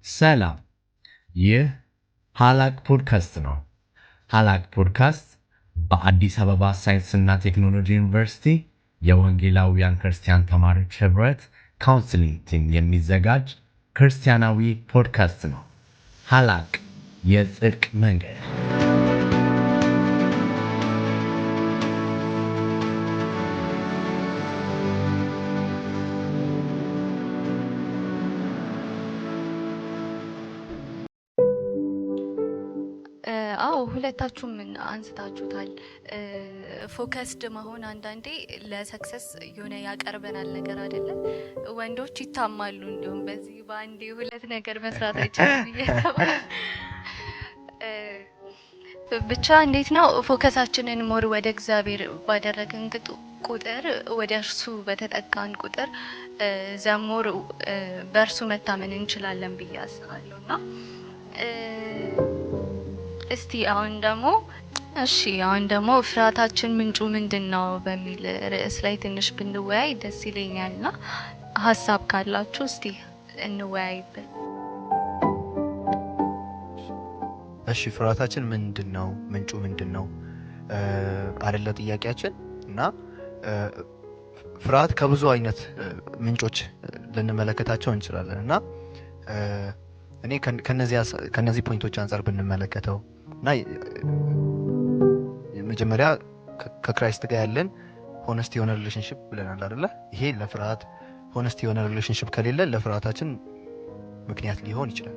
ሰላም፣ ይህ ሀላቅ ፖድካስት ነው። ሀላቅ ፖድካስት በአዲስ አበባ ሳይንስና ቴክኖሎጂ ዩኒቨርሲቲ የወንጌላውያን ክርስቲያን ተማሪዎች ህብረት ካውንስሊንግ ቲም የሚዘጋጅ ክርስቲያናዊ ፖድካስት ነው። ሀላቅ የጽድቅ መንገድ። ሁለታችሁም አንስታችሁታል። ፎከስድ መሆን አንዳንዴ ለሰክሰስ የሆነ ያቀርበናል ነገር አይደለም። ወንዶች ይታማሉ፣ እንዲሁም በዚህ በአንዴ ሁለት ነገር መስራት አይቻልም እየተባለ ብቻ እንዴት ነው ፎከሳችንን ሞር ወደ እግዚአብሔር ባደረግን ቁጥር ወደ እርሱ በተጠጋን ቁጥር ዘሞር በእርሱ መታመን እንችላለን ብዬ አስባለሁ። እና እስቲ አሁን ደግሞ ፍርሃታችን ምንጩ ምንድነው በሚል ርዕስ ላይ ትንሽ ብንወያይ ደስ ይለኛልና ሀሳብ ካላችሁ እስቲ እንወያይበት። እሺ፣ ፍርሃታችን ምንድነው? ምንጩ ምንድነው አይደለ ጥያቄያችን። እና ፍርሃት ከብዙ አይነት ምንጮች ልንመለከታቸው እንችላለን። እና እኔ ከነዚህ ፖይንቶች አንፃር ብንመለከተው እና መጀመሪያ ከክራይስት ጋር ያለን ሆነስት የሆነ ሪሌሽንሺፕ ብለናል አይደለ? ይሄ ለፍርሃት ሆነስት የሆነ ሪሌሽንሺፕ ከሌለ ለፍርሃታችን ምክንያት ሊሆን ይችላል።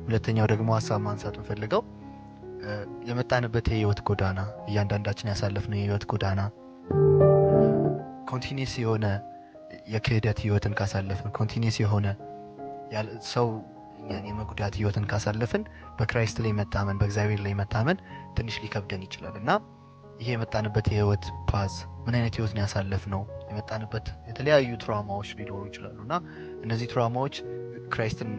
ሁለተኛው ደግሞ ሀሳብ ማንሳት እንፈልገው የመጣንበት የህይወት ጎዳና፣ እያንዳንዳችን ያሳለፍነው የህይወት ጎዳና ኮንቲኒየስ የሆነ የክህደት ህይወትን ካሳለፍን፣ ኮንቲኒየስ የሆነ ሰው የመጉዳት ህይወትን ካሳለፍን በክራይስት ላይ መታመን፣ በእግዚአብሔር ላይ መታመን ትንሽ ሊከብደን ይችላል። እና ይሄ የመጣንበት የህይወት ፓዝ ምን አይነት ህይወት ነው ያሳለፍነው፣ የመጣንበት የተለያዩ ትራውማዎች ሊኖሩ ይችላሉ። እና እነዚህ ትራውማዎች ክራይስትን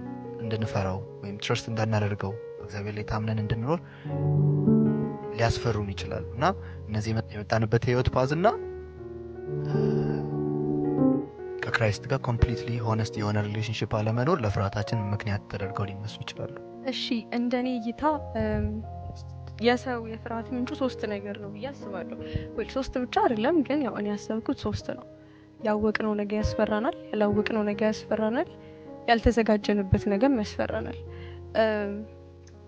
እንድንፈራው ወይም ትረስት እንዳናደርገው በእግዚአብሔር ላይ ታምነን እንድንኖር ሊያስፈሩን ይችላሉ። እና እነዚህ የመጣንበት የህይወት ፓዝ እና ከክራይስት ጋር ኮምፕሊትሊ ሆነስት የሆነ ሪሌሽንሺፕ አለመኖር ለፍርሃታችን ምክንያት ተደርገው ሊነሱ ይችላሉ። እሺ፣ እንደኔ እይታ የሰው የፍርሃት ምንጩ ሶስት ነገር ነው ብዬ አስባለሁ። ወይ ሶስት ብቻ አይደለም፣ ግን ያው እኔ ያሰብኩት ሶስት ነው። ያወቅነው ነገር ያስፈራናል፣ ያላወቅነው ነገር ያስፈራናል፣ ያልተዘጋጀንበት ነገር ያስፈራናል።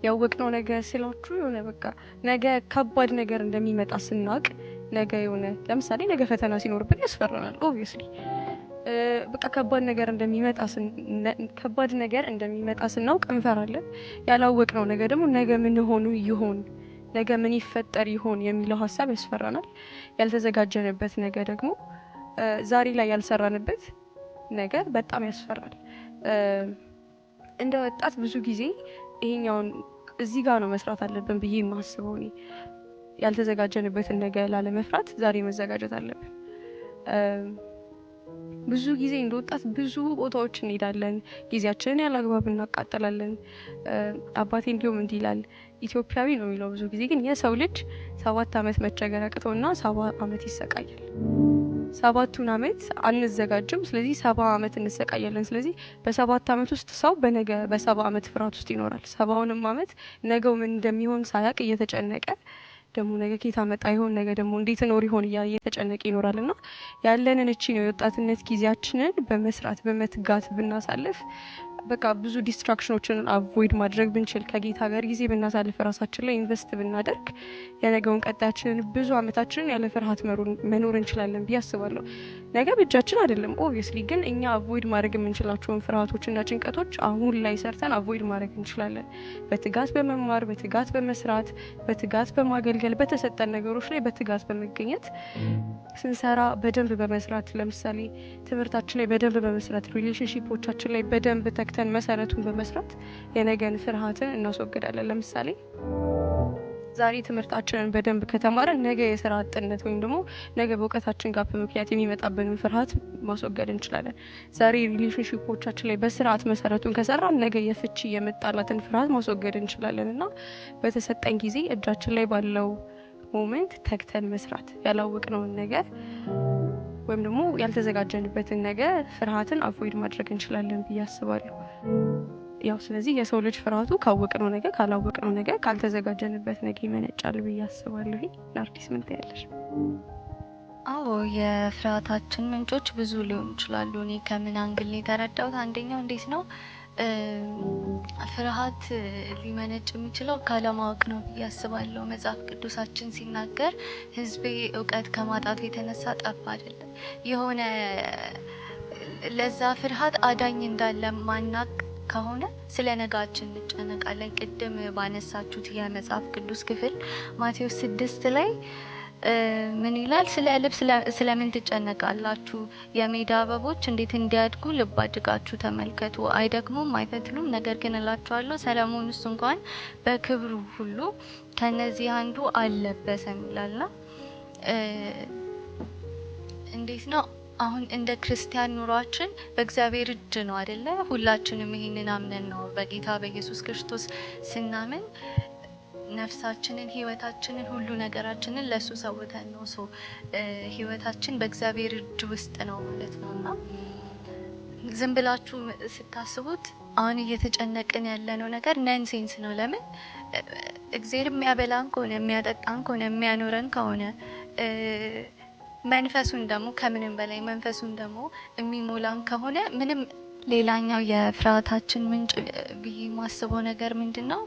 ያወቅነው ነገር ሲላችሁ የሆነ በቃ ነገ ከባድ ነገር እንደሚመጣ ስናውቅ፣ ነገ የሆነ ለምሳሌ ነገ ፈተና ሲኖርብን ያስፈራናል ኦብቪየስሊ። በቃ ከባድ ነገር እንደሚመጣ ስናውቅ እንፈራለን። ያላወቅነው ነገር ደግሞ ነገ ምን ሆኑ ይሆን፣ ነገ ምን ይፈጠር ይሆን የሚለው ሀሳብ ያስፈራናል። ያልተዘጋጀንበት ነገር ደግሞ ዛሬ ላይ ያልሰራንበት ነገር በጣም ያስፈራል። እንደ ወጣት ብዙ ጊዜ ይሄኛውን እዚህ ጋር ነው መስራት አለብን ብዬ የማስበው እኔ። ያልተዘጋጀንበትን ነገር ላለመፍራት ዛሬ መዘጋጀት አለብን። ብዙ ጊዜ እንደ ወጣት ብዙ ቦታዎች እንሄዳለን፣ ጊዜያችንን ያላግባብ እናቃጥላለን። አባቴ እንዲሁም እንዲህ ይላል፣ ኢትዮጵያዊ ነው የሚለው ብዙ ጊዜ ግን የሰው ልጅ 7 ዓመት መቸገር አቅቶና 7 ዓመት ይሰቃያል። 7ቱን ዓመት አንዘጋጅም፣ ስለዚህ 7 ዓመት እንሰቃያለን። ስለዚህ በ7 ዓመት ውስጥ ሰው በ7 ዓመት ፍርሃት ውስጥ ይኖራል። 7ውንም ዓመት ነገው ምን እንደሚሆን ሳያቅ እየተጨነቀ ደግሞ ነገ ከየት አመጣ ይሆን፣ ነገ ደግሞ እንዴት ኖር ይሆን እየተጨነቀ ይኖራልና ያለንን እቺ ነው የወጣትነት ጊዜያችንን በመስራት በመትጋት ብናሳልፍ በቃ ብዙ ዲስትራክሽኖችን አቮይድ ማድረግ ብንችል፣ ከጌታ ጋር ጊዜ ብናሳልፍ፣ ራሳችን ላይ ኢንቨስት ብናደርግ የነገውን ቀጣያችንን ብዙ አመታችንን ያለ ፍርሃት መኖር እንችላለን ብዬ አስባለሁ። ነገ በእጃችን አይደለም ኦብቪየስሊ፣ ግን እኛ አቮይድ ማድረግ የምንችላቸውን ፍርሃቶችና ጭንቀቶች አሁን ላይ ሰርተን አቮይድ ማድረግ እንችላለን። በትጋት በመማር፣ በትጋት በመስራት፣ በትጋት በማገልገል፣ በተሰጠን ነገሮች ላይ በትጋት በመገኘት ስንሰራ በደንብ በመስራት፣ ለምሳሌ ትምህርታችን ላይ በደንብ በመስራት፣ ሪሌሽንሺፖቻችን ላይ በደንብ ተክተን መሰረቱን በመስራት የነገን ፍርሃትን እናስወግዳለን። ለምሳሌ ዛሬ ትምህርታችንን በደንብ ከተማረን ነገ የስራ አጥነት ወይም ደግሞ ነገ በእውቀታችን ጋፕ ምክንያት የሚመጣብንን ፍርሃት ማስወገድ እንችላለን። ዛሬ ሪሌሽንሺፖቻችን ላይ በስርዓት መሰረቱን ከሰራን ነገ የፍቺ የመጣላትን ፍርሃት ማስወገድ እንችላለን። እና በተሰጠን ጊዜ እጃችን ላይ ባለው ሞመንት ተክተን መስራት፣ ያላወቅነውን ነገር ወይም ደግሞ ያልተዘጋጀንበትን ነገር ፍርሃትን አቮይድ ማድረግ እንችላለን ብዬ አስባለሁ። ያው ስለዚህ የሰው ልጅ ፍርሃቱ ካወቅነው ነገር ካላወቅነው ነገር ካልተዘጋጀንበት ነገር ይመነጫል ብዬ አስባለሁ። ናርዲስ ምን ትያለሽ? አዎ የፍርሃታችን ምንጮች ብዙ ሊሆኑ ይችላሉ። እኔ ከምን አንግል የተረዳሁት አንደኛው እንዴት ነው ፍርሃት ሊመነጭ የሚችለው ካለማወቅ ነው ብዬ አስባለሁ። መጽሐፍ ቅዱሳችን ሲናገር ሕዝቤ እውቀት ከማጣቱ የተነሳ ጠፋ አይደለም። የሆነ ለዛ ፍርሃት አዳኝ እንዳለ ማናቅ ከሆነ ስለ ነጋችን እንጨነቃለን። ቅድም ባነሳችሁት የመጽሐፍ ቅዱስ ክፍል ማቴዎስ 6 ላይ ምን ይላል? ስለ ልብስ ስለምን ትጨነቃላችሁ? የሜዳ አበቦች እንዴት እንዲያድጉ ልብ አድርጋችሁ ተመልከቱ። አይደክሙም፣ አይፈትሉም። ነገር ግን እላችኋለሁ ሰለሞንስ እንኳን በክብሩ ሁሉ ከነዚህ አንዱ አልለበሰም ይላልና እንዴት ነው አሁን እንደ ክርስቲያን ኑሯችን በእግዚአብሔር እጅ ነው አይደለ? ሁላችንም ይሄንን አምነን ነው በጌታ በኢየሱስ ክርስቶስ ስናምን ነፍሳችንን ህይወታችንን ሁሉ ነገራችንን ለሱ ሰውተን ነው ህይወታችን በእግዚአብሔር እጅ ውስጥ ነው ማለት ነውና ዝም ብላችሁ ስታስቡት አሁን እየተጨነቅን ያለነው ነገር ነንሴንስ ነው። ለምን እግዚአብሔር የሚያበላን ከሆነ የሚያጠጣን ከሆነ የሚያኖረን ከሆነ መንፈሱን ደግሞ ከምንም በላይ መንፈሱን ደግሞ የሚሞላን ከሆነ ምንም ሌላኛው የፍርሃታችን ምንጭ ብዬ ማስበው ነገር ምንድነው?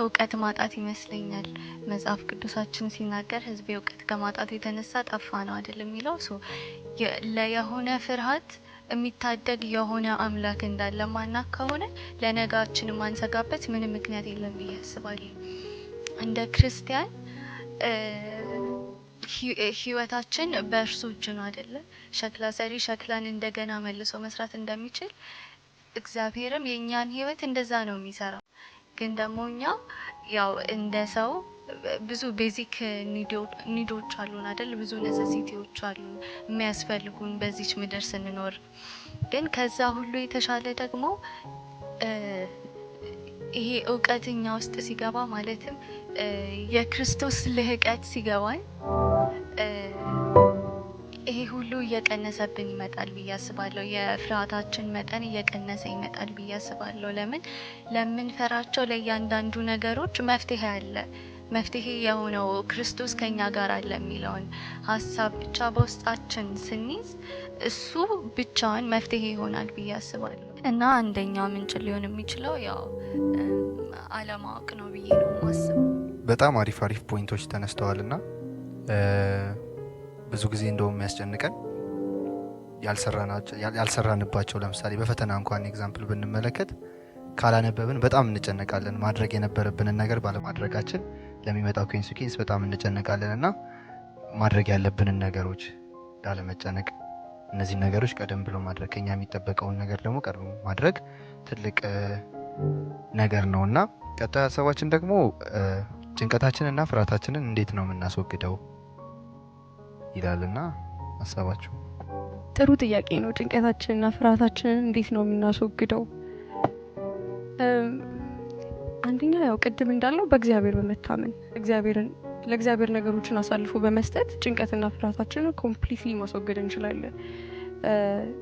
እውቀት ማጣት ይመስለኛል። መጽሐፍ ቅዱሳችን ሲናገር ህዝቤ እውቀት ከማጣቱ የተነሳ ጠፋ ነው አይደል የሚለው። ለየሆነ ፍርሃት የሚታደግ የሆነ አምላክ እንዳለ ማናቅ ከሆነ ለነጋችን ማንሰጋበት ምንም ምክንያት የለም ብዬ አስባለሁ። እንደ ክርስቲያን ህይወታችን በእርሱ እጅ ነው አይደለ? ሸክላ ሰሪ ሸክላን እንደገና መልሶ መስራት እንደሚችል እግዚአብሔርም የኛን ህይወት እንደዛ ነው የሚሰራው። ግን ደግሞ እኛ ያው እንደ ሰው ብዙ ቤዚክ ኒዶች አሉን አይደል? ብዙ ኔሴሲቲዎች አሉን የሚያስፈልጉን በዚች ምድር ስንኖር። ግን ከዛ ሁሉ የተሻለ ደግሞ ይሄ እውቀትኛ ውስጥ ሲገባ ማለትም የክርስቶስ ልህቀት ሲገባን ይሄ ሁሉ እየቀነሰብን ይመጣል ብዬ አስባለሁ። የፍርሃታችን መጠን እየቀነሰ ይመጣል ብዬ አስባለሁ። ለምንፈራቸው ለእያንዳንዱ ነገሮች መፍትሄ አለ። መፍትሄ የሆነው ክርስቶስ ከኛ ጋር አለ የሚለውን ሀሳብ ብቻ በውስጣችን ስንይዝ እሱ ብቻውን መፍትሄ ይሆናል ብዬ አስባለሁ። እና አንደኛው ምንጭ ሊሆን የሚችለው ያው አለማወቅ ነው ብዬ ነው የማስበው። በጣም አሪፍ ፖይንቶች ተነስተዋልና ብዙ ጊዜ እንደውም የሚያስጨንቀን ያልሰራንባቸው ለምሳሌ በፈተና እንኳን ኤግዛምፕል ብንመለከት ካላነበብን በጣም እንጨነቃለን። ማድረግ የነበረብንን ነገር ባለማድረጋችን ለሚመጣው ኮንሲኩዌንስ በጣም እንጨነቃለን እና ማድረግ ያለብንን ነገሮች ላለመጨነቅ እነዚህ ነገሮች ቀደም ብሎ ማድረግ ከኛ የሚጠበቀውን ነገር ደግሞ ቀድሞ ማድረግ ትልቅ ነገር ነውና ቀጣይ ሀሳባችን ደግሞ ጭንቀታችንና ፍርሃታችንን እንዴት ነው የምናስወግደው ይላልና ሀሳባችሁ? ጥሩ ጥያቄ ነው። ጭንቀታችንና ፍርሃታችንን እንዴት ነው የምናስወግደው? አንደኛ ያው ቅድም እንዳለው በእግዚአብሔር በመታመን ለእግዚአብሔር ነገሮችን አሳልፎ በመስጠት ጭንቀትና ፍርሃታችንን ኮምፕሊትሊ ማስወገድ እንችላለን።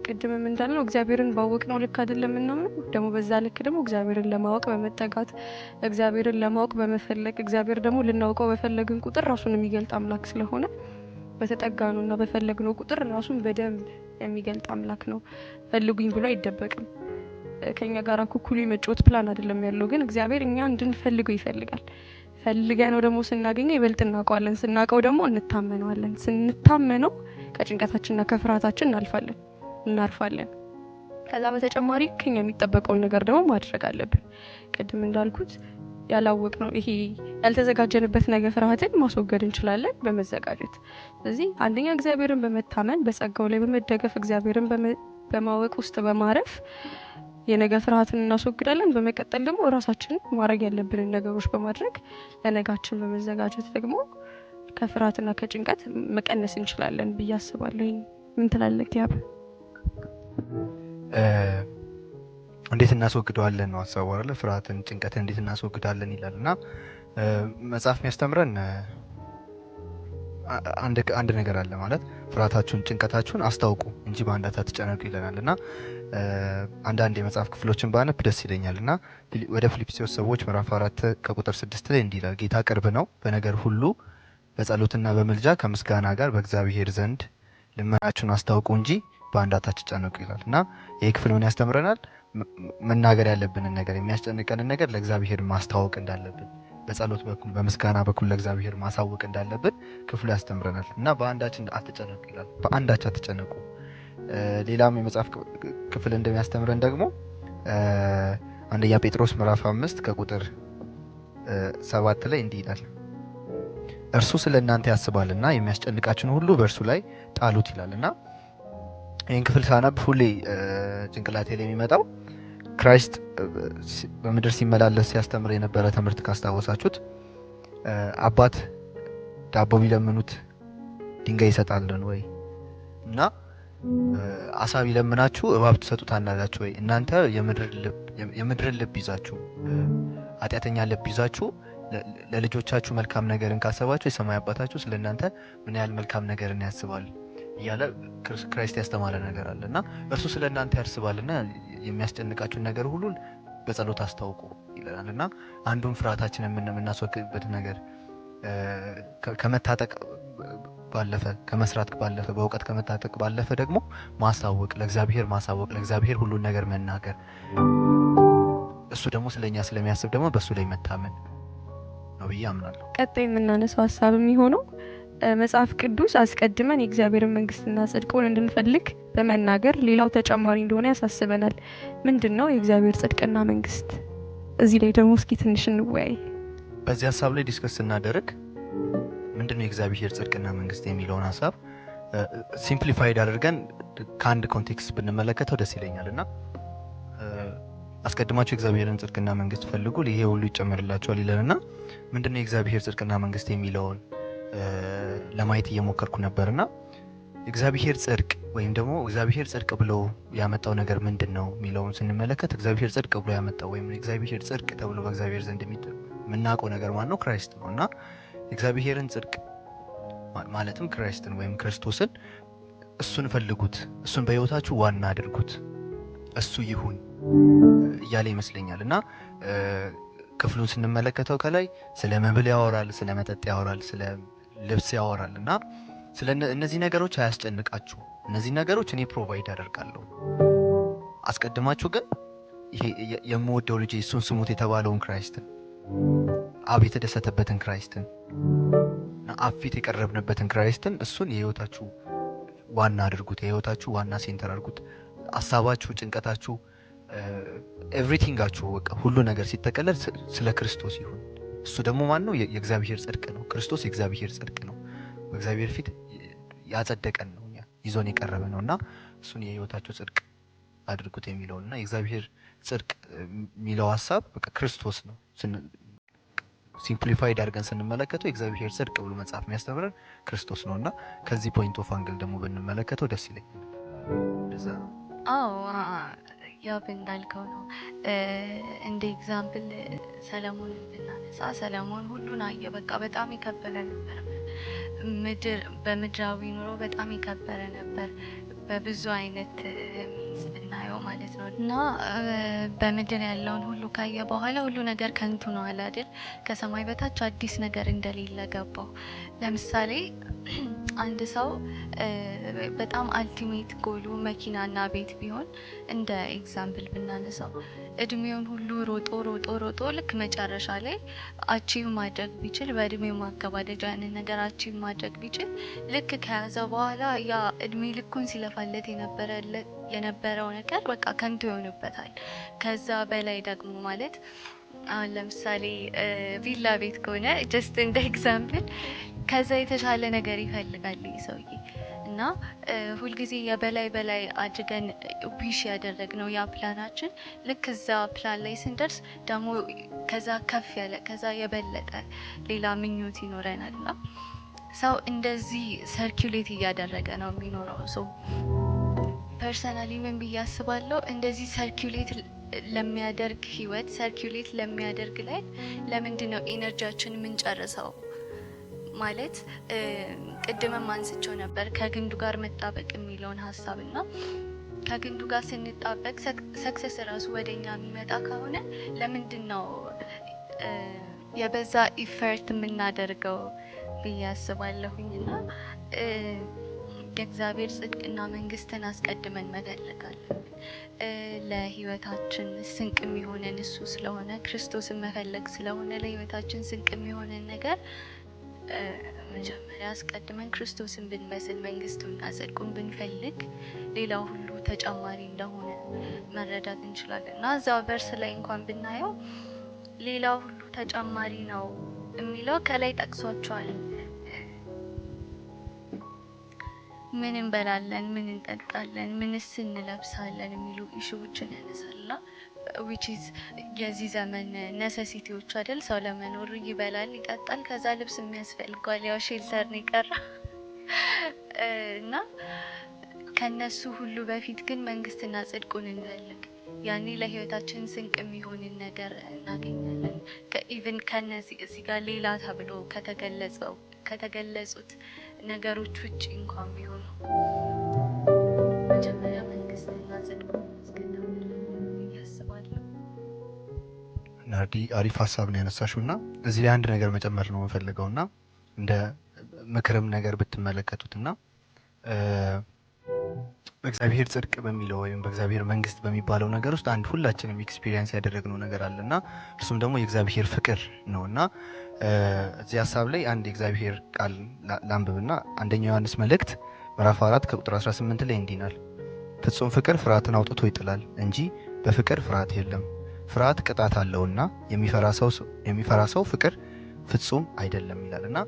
ቅድምም እንዳልነው እግዚአብሔርን ባወቅነው ልክ አይደለም እናምነው ደግሞ በዛ ልክ ደግሞ እግዚአብሔርን ለማወቅ በመጠጋት እግዚአብሔርን ለማወቅ በመፈለግ እግዚአብሔር ደግሞ ልናውቀው በፈለግን ቁጥር ራሱን የሚገልጥ አምላክ ስለሆነ በተጠጋነው እና በፈለግነው ቁጥር ራሱን በደንብ የሚገልጥ አምላክ ነው። ፈልጉኝ ብሎ አይደበቅም። ከኛ ጋር ኩኩሉ የመጫወት ፕላን አይደለም ያለው። ግን እግዚአብሔር እኛ እንድንፈልገው ይፈልጋል። ፈልገነው ደግሞ ስናገኘው ይበልጥ እናውቀዋለን። ስናውቀው ደግሞ እንታመነዋለን። ስንታመነው ከጭንቀታችንና ከፍርሃታችን እናርፋለን። ከዛ በተጨማሪ ከኛ የሚጠበቀውን ነገር ደግሞ ማድረግ አለብን። ቅድም እንዳልኩት ያላወቅነው ይሄ ያልተዘጋጀንበት ነገር ፍርሃትን ማስወገድ እንችላለን በመዘጋጀት። ስለዚህ አንደኛ እግዚአብሔርን በመታመን በጸጋው ላይ በመደገፍ እግዚአብሔርን በማወቅ ውስጥ በማረፍ የነገ ፍርሃትን እናስወግዳለን። በመቀጠል ደግሞ ራሳችንን ማድረግ ያለብንን ነገሮች በማድረግ ለነጋችን በመዘጋጀት ደግሞ ከፍርሃትና ከጭንቀት መቀነስ እንችላለን ብዬ አስባለሁ። ምን ትላለህ ያብ? እንዴት እናስወግደዋለን ነው ሀሳቡ አይደል? ፍርሃትን ጭንቀትን እንዴት እናስወግዳለን ይላልና መጽሐፍ የሚያስተምረን አንድ ነገር አለ ማለት ፍርሃታችሁን ጭንቀታችሁን አስታውቁ እንጂ በአንዳች አትጨነቁ ይለናልና አንዳንድ የመጽሐፍ ክፍሎችን ባነብ ደስ ይለኛል እና ወደ ፊልጵስዩስ ሰዎች ምዕራፍ 4 ከቁጥር 6 ላይ እንዲህ ይላል፣ ጌታ ቅርብ ነው፣ በነገር ሁሉ በጸሎትና በምልጃ ከምስጋና ጋር በእግዚአብሔር ዘንድ ልመናችሁን አስታውቁ እንጂ በአንዳች አትጨነቁ ይላል እና ይህ ክፍል ምን ያስተምረናል? መናገር ያለብንን ነገር፣ የሚያስጨንቀንን ነገር ለእግዚአብሔር ማስታወቅ እንዳለብን፣ በጸሎት በኩል በምስጋና በኩል ለእግዚአብሔር ማሳወቅ እንዳለብን ክፍሉ ያስተምረናል እና በአንዳች አትጨነቁ ይላል። በአንዳች አትጨነቁ። ሌላም የመጽሐፍ ክፍል እንደሚያስተምረን ደግሞ አንደኛ ጴጥሮስ ምዕራፍ 5 ከቁጥር 7 ላይ እንዲህ ይላል፣ እርሱ ስለ እናንተ ያስባልና የሚያስጨንቃችሁን ሁሉ በእርሱ ላይ ጣሉት ይላል እና ይህን ክፍል ሳነብ ሁሌ ጭንቅላቴ ላይ የሚመጣው ክራይስት በምድር ሲመላለስ ሲያስተምር የነበረ ትምህርት ካስታወሳችሁት፣ አባት ዳቦ ቢለምኑት ድንጋይ ይሰጣልን ወይ? እና አሳ ቢለምናችሁ እባብ ትሰጡታላችሁ ወይ? እናንተ የምድርን ልብ ይዛችሁ ኃጢአተኛ ልብ ይዛችሁ ለልጆቻችሁ መልካም ነገርን ካሰባችሁ የሰማይ አባታችሁ ስለ እናንተ ምን ያህል መልካም ነገርን ያስባል እያለ ክራይስት ያስተማረ ነገር አለ እና እርሱ ስለ እናንተ ያስባልና የሚያስጨንቃችሁን ነገር ሁሉ በጸሎት አስታውቁ ይለናል እና አንዱን ፍርሃታችንን የምናስወግድበት ነገር ከመታጠቅ ባለፈ ከመስራት ባለፈ በእውቀት ከመታጠቅ ባለፈ ደግሞ ማሳወቅ፣ ለእግዚአብሔር ማሳወቅ፣ ለእግዚአብሔር ሁሉን ነገር መናገር፣ እሱ ደግሞ ስለኛ ስለሚያስብ ደግሞ በእሱ ላይ መታመን ነው ብዬ አምናለሁ። ቀጣይ የምናነሳው ሀሳብ የሚሆነው መጽሐፍ ቅዱስ አስቀድመን የእግዚአብሔርን መንግስትና ጽድቁን እንድንፈልግ በመናገር ሌላው ተጨማሪ እንደሆነ ያሳስበናል። ምንድን ነው የእግዚአብሔር ጽድቅና መንግስት? እዚህ ላይ ደግሞ እስኪ ትንሽ እንወያይ። በዚህ ሀሳብ ላይ ዲስከስ ስናደርግ ምንድነው የእግዚአብሔር ጽድቅና መንግስት የሚለውን ሀሳብ ሲምፕሊፋይድ አድርገን ከአንድ ኮንቴክስት ብንመለከተው ደስ ይለኛል እና አስቀድማችሁ የእግዚአብሔርን ጽድቅና መንግስት ፈልጉ ይሄ ሁሉ ይጨመርላችኋል ይለንና ምንድነው የእግዚአብሔር ጽድቅና መንግስት የሚለውን ለማየት እየሞከርኩ ነበርና እግዚአብሔር ጽድቅ ወይም ደግሞ እግዚአብሔር ጽድቅ ብሎ ያመጣው ነገር ምንድነው የሚለውን ስንመለከት እግዚአብሔር ጽድቅ ብሎ ያመጣው ወይም እግዚአብሔር ጽድቅ ተብሎ በእግዚአብሔር ዘንድ የምናውቀው ነገር ማን ነው? ክራይስት ነው እና እግዚአብሔርን ጽድቅ ማለትም ክራይስትን ወይም ክርስቶስን እሱን ፈልጉት፣ እሱን በህይወታችሁ ዋና አድርጉት፣ እሱ ይሁን እያለ ይመስለኛል እና ክፍሉን ስንመለከተው ከላይ ስለ መብል ያወራል፣ ስለ መጠጥ ያወራል፣ ስለ ልብስ ያወራል እና ስለ እነዚህ ነገሮች አያስጨንቃችሁ፣ እነዚህ ነገሮች እኔ ፕሮቫይድ አደርጋለሁ። አስቀድማችሁ ግን ይሄ የምወደው ልጅ እሱን ስሙት የተባለውን ክራይስትን፣ አብ የተደሰተበትን ክራይስትን እና አብ ፊት የቀረብንበትን ክራይስትን እሱን የህይወታችሁ ዋና አድርጉት፣ የህይወታችሁ ዋና ሴንተር አድርጉት። ሀሳባችሁ፣ ጭንቀታችሁ፣ ኤቭሪቲንጋችሁ በቃ ሁሉ ነገር ሲጠቀለል ስለ ክርስቶስ ይሁን። እሱ ደግሞ ማን ነው? የእግዚአብሔር ጽድቅ ነው። ክርስቶስ የእግዚአብሔር ጽድቅ ነው። በእግዚአብሔር ፊት ያጸደቀን ነው፣ ይዞን የቀረበ ነው እና እሱን የህይወታችሁ ጽድቅ አድርጉት የሚለውን እና የእግዚአብሔር ጽድቅ የሚለው ሀሳብ በቃ ክርስቶስ ነው። ሲምፕሊፋይድ አድርገን ስንመለከተው የእግዚአብሔር ጽድቅ ብሎ መጽሐፍ የሚያስተምረን ክርስቶስ ነው እና ከዚህ ፖይንት ኦፍ አንግል ደግሞ ብንመለከተው ደስ ይለኛል። እንደዛ ነው። አዎ ያው እንዳልከው ነው። እንደ ኤግዛምፕል ሰለሞን ብናነሳ ሰለሞን ሁሉን አየ። በቃ በጣም የከበረ ነበር። በምድራዊ ኑሮ በጣም የከበረ ነበር በብዙ አይነት እናየው ማለት ነው እና በምድር ያለውን ሁሉ ካየ በኋላ ሁሉ ነገር ከንቱ ነው አለ አይደል? ከሰማይ በታች አዲስ ነገር እንደሌለ ገባው። ለምሳሌ አንድ ሰው በጣም አልቲሜት ጎሉ መኪናና ቤት ቢሆን እንደ ኤግዛምፕል ብናነሳው እድሜውን ሁሉ ሮጦ ልክ መጨረሻ ላይ አቺቭ ማድረግ ቢችል በእድሜው ማገባደጃ ያንን ነገር አቺቭ ማድረግ ቢችል ልክ ከያዘ በኋላ ያ እድሜ ልኩን ሲለፋለት የነበረው ነገር በቃ ከንቱ ይሆንበታል። ከዛ በላይ ደግሞ ማለት አሁን ለምሳሌ ቪላ ቤት ከሆነ ጀስት እንደ ኤግዛምፕል ከዛ የተሻለ ነገር ይፈልጋል ሰውዬ እና ሁልጊዜ የበላይ አድርገን ዊሽ ያደረግነው ያ ፕላናችን ልክ እዛ ፕላን ላይ ስንደርስ ደግሞ ከዛ ከፍ ያለ ከዛ የበለጠ ሌላ ምኞት ይኖረናል እና ሰው እንደዚህ ሰርኩሌት እያደረገ ነው የሚኖረው። ሰው ፐርሰናሊ ምን ብዬ አስባለሁ፣ እንደዚህ ሰርኩሌት ለሚያደርግ ህይወት ሰርኩሌት ለሚያደርግ ላይ ለምንድን ነው ኤነርጂያችን የምንጨርሰው? ማለት ቅድምም አንስቼው ነበር ከግንዱ ጋር መጣበቅ የሚለውን ሀሳብ እና ከግንዱ ጋር ስንጣበቅ ሰክሰስ ራሱ ወደኛ የሚመጣ ከሆነ ለምንድን ነው የበዛ ኢፈርት የምናደርገው ብዬ አስባለሁኝና የእግዚአብሔር ጽድቅና መንግስትን አስቀድመን መፈለግ አለብን። ለህይወታችን ስንቅ የሚሆነን እሱ ስለሆነ ክርስቶስን መፈለግ ስለሆነ ለህይወታችን ስንቅ የሚሆነን ነገር መጀመሪያ አስቀድመን ክርስቶስን ብንመስል መንግስቱንና ጽድቁን ብንፈልግ ሌላው ሁሉ ተጨማሪ እንደሆነ መረዳት እንችላለን። እና እዛው ቨርስ ላይ እንኳን ብናየው ሌላው ሁሉ ተጨማሪ ነው የሚለው ከላይ ጠቅሷቸዋል። ምን እንበላለን፣ ምን እንጠጣለን፣ ምንስ እንለብሳለን የሚሉ ኢሹዎችን ያነሳልና which is የዚህ ዘመን ነሰሲቲዎች አይደል? ሰው ለመኖር ይበላል፣ ይጠጣል፣ ከዛ ልብስ የሚያስፈልገዋል። ያው ሼልተር ነው የቀረ እና ከነሱ ሁሉ በፊት ግን መንግስትና ጽድቁን እንፈልግ። ያኔ ለህይወታችን ስንቅ የሚሆንን ነገር እናገኛለን። ኢቭን ከነዚህ እዚህ ጋር ሌላ ተብሎ ከተገለጹት ነገሮች ውጭ እንኳን ቢሆኑ መጀመሪያ መንግስትና ጽድቁን ማስቀደም ያስባለሁ። ናርዲ አሪፍ ሀሳብ ነው ያነሳሽውና እዚህ ላይ አንድ ነገር መጨመር ነው የምፈልገውና እንደ ምክርም ነገር ብትመለከቱትና በእግዚአብሔር ጽድቅ በሚለው ወይም በእግዚአብሔር መንግስት በሚባለው ነገር ውስጥ አንድ ሁላችንም ኤክስፒሪየንስ ያደረግነው ነገር አለና እርሱም ደግሞ የእግዚአብሔር ፍቅር ነውና እዚህ ሀሳብ ላይ አንድ የእግዚአብሔር ቃል ላንብብና አንደኛው ዮሐንስ መልእክት ምዕራፍ 4 ከቁጥር 18 ላይ እንዲህ ይላል፣ ፍጹም ፍቅር ፍርሃትን አውጥቶ ይጥላል እንጂ በፍቅር ፍርሃት የለም። ፍርሃት ቅጣት አለውና የሚፈራ ሰው ፍቅር ፍጹም አይደለም ይላልና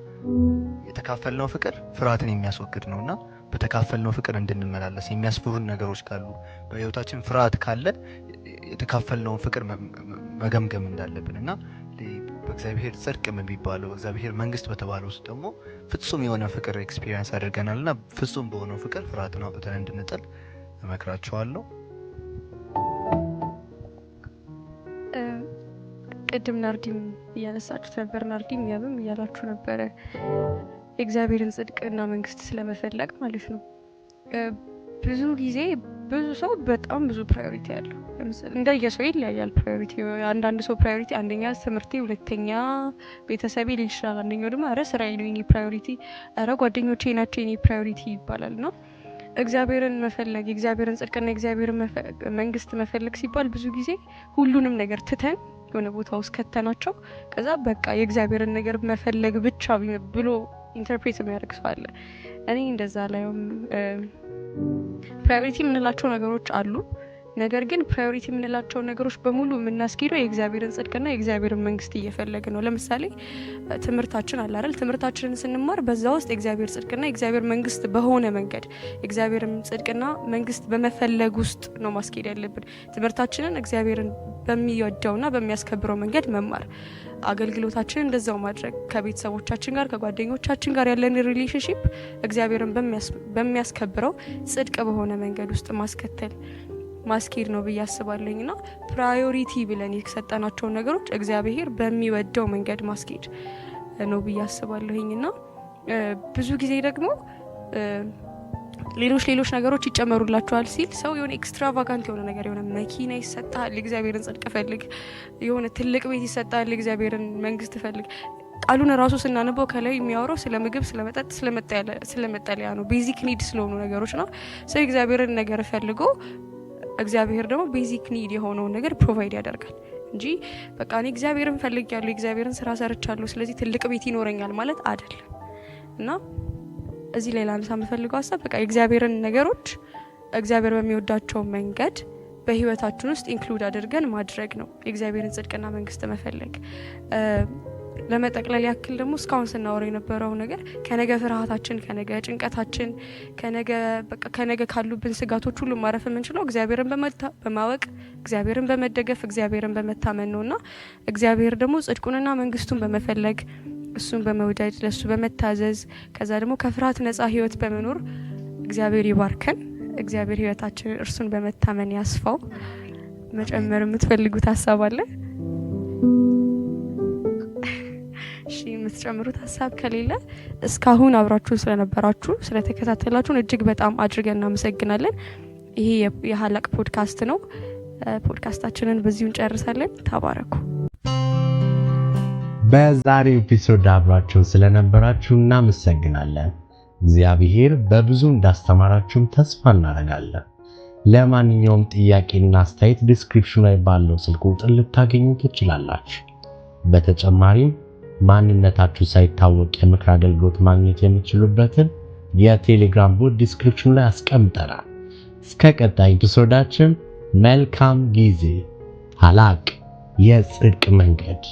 የተካፈልነው ፍቅር ፍርሃትን የሚያስወግድ ነውና በተካፈልነው ፍቅር እንድንመላለስ የሚያስፈሩን ነገሮች ካሉ በህይወታችን ፍርሃት ካለ የተካፈልነውን ፍቅር መገምገም እንዳለብንና በእግዚአብሔር ጽድቅ የሚባለው እግዚአብሔር መንግስት በተባለው ውስጥ ደግሞ ፍጹም የሆነ ፍቅር ኤክስፒሪየንስ አድርገናልና ፍጹም በሆነው ፍቅር ፍርሃትን አውጥተን እንድንጥል እመክራችኋለሁ። ቅድም ናርዲም እያነሳችሁት ነበር፣ ናርዲም ያብም እያላችሁ ነበረ የእግዚአብሔርን ጽድቅና መንግስት ስለመፈለግ ማለት ነው። ብዙ ጊዜ ብዙ ሰው በጣም ብዙ ፕራዮሪቲ ያለው እንደየሰው ይለያያል። ፕራዮሪቲ አንዳንድ ሰው ፕራዮሪቲ አንደኛ ትምህርቴ፣ ሁለተኛ ቤተሰቤ ሊል ይችላል። አንደኛው ደግሞ ኧረ ስራዬ ነው የኔ ፕራዮሪቲ፣ ኧረ ጓደኞቼ ናቸው የኔ ፕራዮሪቲ ይባላል። ነው እግዚአብሔርን መፈለግ የእግዚአብሔርን ጽድቅና የእግዚአብሔርን መንግስት መፈለግ ሲባል ብዙ ጊዜ ሁሉንም ነገር ትተን የሆነ ቦታ ውስጥ ከተናቸው ከዛ በቃ የእግዚአብሔርን ነገር መፈለግ ብቻ ብሎ ኢንተርፕሬት የሚያደርግ ሰው አለ። እኔ እንደዛ ላይም ፕራዮሪቲ የምንላቸው ነገሮች አሉ። ነገር ግን ፕራዮሪቲ የምንላቸው ነገሮች በሙሉ የምናስኬደው የእግዚአብሔርን ጽድቅና የእግዚአብሔርን መንግስት እየፈለግ ነው። ለምሳሌ ትምህርታችን አለ አይደል? ትምህርታችንን ስንማር በዛ ውስጥ የእግዚአብሔር ጽድቅና የእግዚአብሔር መንግስት በሆነ መንገድ የእግዚአብሔርን ጽድቅና መንግስት በመፈለግ ውስጥ ነው ማስኬድ ያለብን። ትምህርታችንን እግዚአብሔርን በሚወደውና በሚያስከብረው መንገድ መማር፣ አገልግሎታችንን እንደዛው ማድረግ፣ ከቤተሰቦቻችን ጋር ከጓደኞቻችን ጋር ያለን ሪሌሽንሺፕ እግዚአብሔርን በሚያስከብረው ጽድቅ በሆነ መንገድ ውስጥ ማስኬድ ነው ብዬ አስባለሁኝና ፕራዮሪቲ ብለን የሰጠናቸውን ነገሮች እግዚአብሔር በሚወደው መንገድ ማስኬድ ነው ብዬ አስባለሁኝና ብዙ ጊዜ ደግሞ ሌሎች ነገሮች ይጨመሩላቸዋል ሲል ሰው የሆነ ኤክስትራቫጋንት የሆነ ነገር የሆነ መኪና ይሰጣል፣ እግዚአብሔርን ጽድቅ ፈልግ፣ የሆነ ትልቅ ቤት ይሰጣል፣ እግዚአብሔርን መንግስት ፈልግ። ቃሉን ራሱ ስናነበው ከላይ የሚያወራው ስለ ምግብ፣ ስለ መጠጥ፣ ስለ መጠለያ ነው። ቤዚክ ኒድ ስለሆኑ ነገሮች ነው። ሰው የእግዚአብሔርን ነገር ፈልጎ እግዚአብሔር ደግሞ ቤዚክ ኒድ የሆነውን ነገር ፕሮቫይድ ያደርጋል እንጂ በቃ እኔ እግዚአብሔርን ፈልጌያለሁ፣ የእግዚአብሔርን ስራ ሰርቻለሁ፣ ስለዚህ ትልቅ ቤት ይኖረኛል ማለት አይደለም። እና እዚህ ላይ ላነሳ የምፈልገው ሀሳብ በቃ የእግዚአብሔርን ነገሮች እግዚአብሔር በሚወዳቸው መንገድ በህይወታችን ውስጥ ኢንክሉድ አድርገን ማድረግ ነው የእግዚአብሔርን ጽድቅና መንግስት መፈለግ። ለመጠቅለል ያክል ደግሞ እስካሁን ስናወራ የነበረው ነገር ከነገ ፍርሃታችን፣ ከነገ ጭንቀታችን፣ ከነገ ካሉብን ስጋቶች ሁሉ ማረፍ የምንችለው እግዚአብሔርን በማወቅ እግዚአብሔርን በመደገፍ እግዚአብሔርን በመታመን ነውና እግዚአብሔር ደግሞ ጽድቁንና መንግስቱን በመፈለግ እሱን በመውደድ ለሱ በመታዘዝ ከዛ ደግሞ ከፍርሃት ነፃ ህይወት በመኖር እግዚአብሔር ይባርከን። እግዚአብሔር ህይወታችንን እርሱን በመታመን ያስፋው። መጨመር የምትፈልጉት ሀሳብ አለ? እሺ፣ የምትጨምሩት ሀሳብ ከሌለ እስካሁን አብራችሁን ስለነበራችሁ ስለተከታተላችሁን እጅግ በጣም አድርገን እናመሰግናለን። ይሄ የሀላቅ ፖድካስት ነው። ፖድካስታችንን በዚሁ እንጨርሳለን። ተባረኩ። በዛሬው ኤፒሶድ አብራችሁን ስለነበራችሁ እናመሰግናለን። እግዚአብሔር በብዙ እንዳስተማራችሁም ተስፋ እናደርጋለን። ለማንኛውም ጥያቄና አስተያየት ዲስክሪፕሽን ላይ ባለው ስልክ ቁጥር ልታገኙ ትችላላችሁ። በተጨማሪም ማንነታችሁ ሳይታወቅ የምክር አገልግሎት ማግኘት የምትችሉበትን የቴሌግራም ቦት ዲስክሪፕሽን ላይ አስቀምጠናል። እስከ ቀጣይ ኤፒሶዳችን መልካም ጊዜ። ሀላቅ የጽድቅ መንገድ